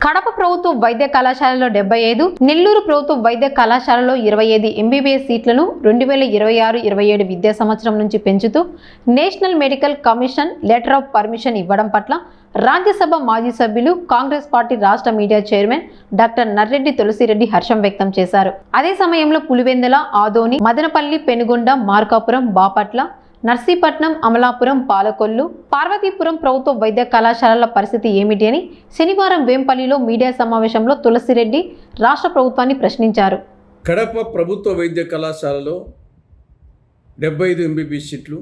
కడప ప్రభుత్వ వైద్య కళాశాలలో 75, నెల్లూరు ప్రభుత్వ వైద్య కళాశాలలో 25 ఎంబీబీఎస్ సీట్లను 2026-27 విద్యా సంవత్సరం నుంచి పెంచుతూ national medical commission letter of permission ఇవ్వడం పట్ల రాజ్యసభ మాజీ సభ్యులు కాంగ్రెస్ పార్టీ రాష్ట్ర media chairman doctor Narreddy Tulasireddy హర్షం వ్యక్తం చేశారు. అదే సమయంలో పులివెందుల, ఆదోని, మదనపల్లి, పెనుగొండ, మార్కాపురం, బాపట్ల, నర్సీపట్నం, అమలాపురం, పాలకొల్లు, పార్వతీపురం ప్రభుత్వ వైద్య కళాశాలల పరిస్థితి ఏమిటి అని శనివారం వేంపల్లిలో మీడియా సమావేశంలో తులసిరెడ్డి రాష్ట్ర ప్రభుత్వాన్ని ప్రశ్నించారు. కడప ప్రభుత్వ వైద్య కళాశాలలో 75 ఎంబీబీఎస్ సీట్లు,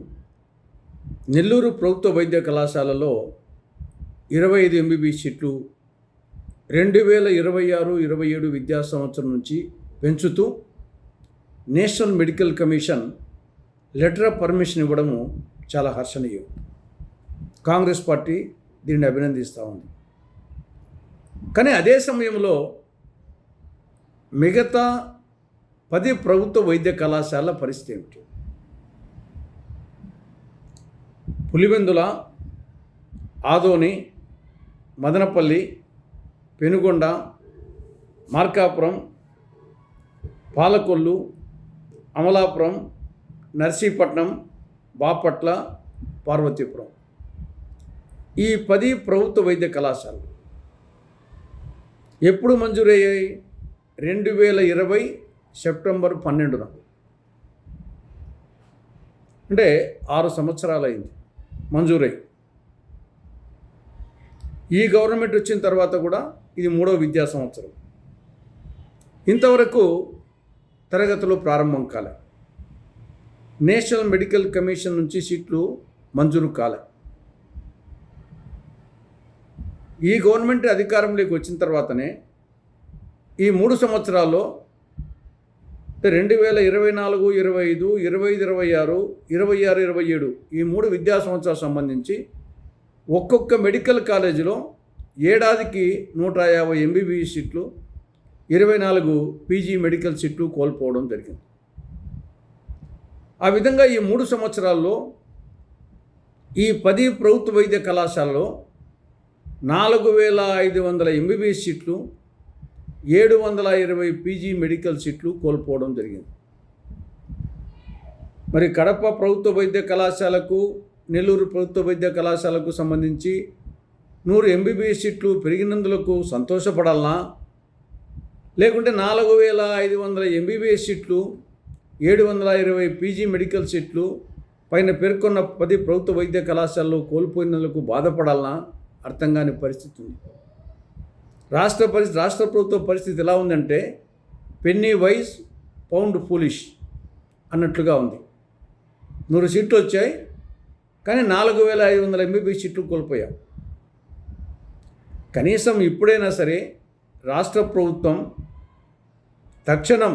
నెల్లూరు ప్రభుత్వ వైద్య కళాశాలలో 25 ఎంబీబీఎస్ సీట్లు 2026-27 విద్యా సంవత్సరం నుంచి పెంచుతూ national medical commission letter of permission ఇవ్వడము చాలా హర్షణీయం. కాంగ్రెస్ పార్టీ దీన్ని అభినందిస్తూ ఉంది. కానీ అదే సమయంలో మిగతా 10 ప్రభుత్వ వైద్య కళాశాలల పరిస్థితి ఏమిటి? పులివెందుల, ఆదోని, మదనపల్లి, పెనుగొండ, మార్కాపురం, పాలకొల్లు, అమలాపురం, నర్సీపట్నం, బాపట్ల, పార్వతీపురం, ఈ 10 ప్రభుత్వ వైద్య కళాశాలలు ఎప్పుడు మంజూరయ్యాయి? 2020 సెప్టెంబర్ 12న. అంటే 6 సంవత్సరాలైంది మంజూరై. ఈ గవర్నమెంట్ వచ్చిన తర్వాత కూడా ఇది 3వ విద్యా సంవత్సరం. ఇంతవరకు తరగతులు ప్రారంభం కాలే. నేషనల్ మెడికల్ కమిషన్ నుంచి సీట్లు మంజూరు కాలే. ఈ గవర్నమెంట్ అధికారంలోకి వచ్చిన తర్వాతనే ఈ 3 సంవత్సరాల్లో 2024, 25, 25, 26, 26, 27 ఈ 3 విద్యా సంవత్సరాలకు సంబంధించి ఒక్కొక్క మెడికల్ కాలేజీలో ఏడాదికి 150 ఎంబీబీఎస్ సీట్లు, 24 పీజీ మెడికల్ సీట్లు కోల్పోవడం జరిగింది. ఆ విధంగా ఈ 3 సంవత్సరాల్లో ఈ 10 ప్రభుత్వ వైద్య కళాశాలలో 4500 ఎంబీబీఎస్ సీట్లు, 720 పీజీ మెడికల్ సీట్లు కోల్పోవడం జరిగింది. మరి కడప ప్రభుత్వ వైద్య కళాశాలకు, నెల్లూరు ప్రభుత్వ వైద్య కళాశాలకు సంబంధించి 100 ఎంబీబీఎస్ సీట్లు పెరిగినందులకు సంతోషపడాలనా, లేకుంటే 4500 ఎంబీబీఎస్ సీట్లు, 720 పీజీ మెడికల్ సీట్లు పైన పేర్కొన్న 10 ప్రభుత్వ వైద్య కళాశాలలో కోల్పోయినందుకు బాధపడాలనా అర్థం కాని పరిస్థితి ఉంది. రాష్ట్ర ప్రభుత్వ పరిస్థితి ఎలా ఉందంటే పెన్నీ వైజ్ పౌండ్ ఫూలిష్ అన్నట్లుగా ఉంది. 100 సీట్లు వచ్చాయి, కానీ 4500 ఎంబీబీఎస్ సీట్లు కోల్పోయాం. కనీసం ఇప్పుడైనా సరే రాష్ట్ర ప్రభుత్వం తక్షణం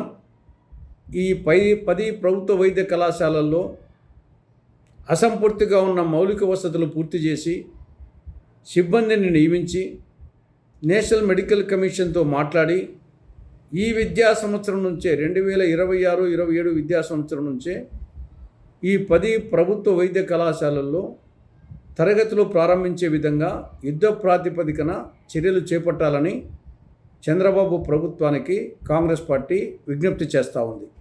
ఈ 10 ప్రభుత్వ వైద్య కళాశాలల్లో అసంపూర్తిగా ఉన్న మౌలిక వసతులు పూర్తి చేసి సిబ్బందిని నియమించి నేషనల్ మెడికల్ కమిషన్తో మాట్లాడి ఈ విద్యా సంవత్సరం నుంచే 2026-27 విద్యా సంవత్సరం నుంచే ఈ 10 ప్రభుత్వ వైద్య కళాశాలల్లో తరగతులు ప్రారంభించే విధంగా యుద్ధ ప్రాతిపదికన చర్యలు చేపట్టాలని చంద్రబాబు ప్రభుత్వానికి కాంగ్రెస్ పార్టీ విజ్ఞప్తి చేస్తూ ఉంది.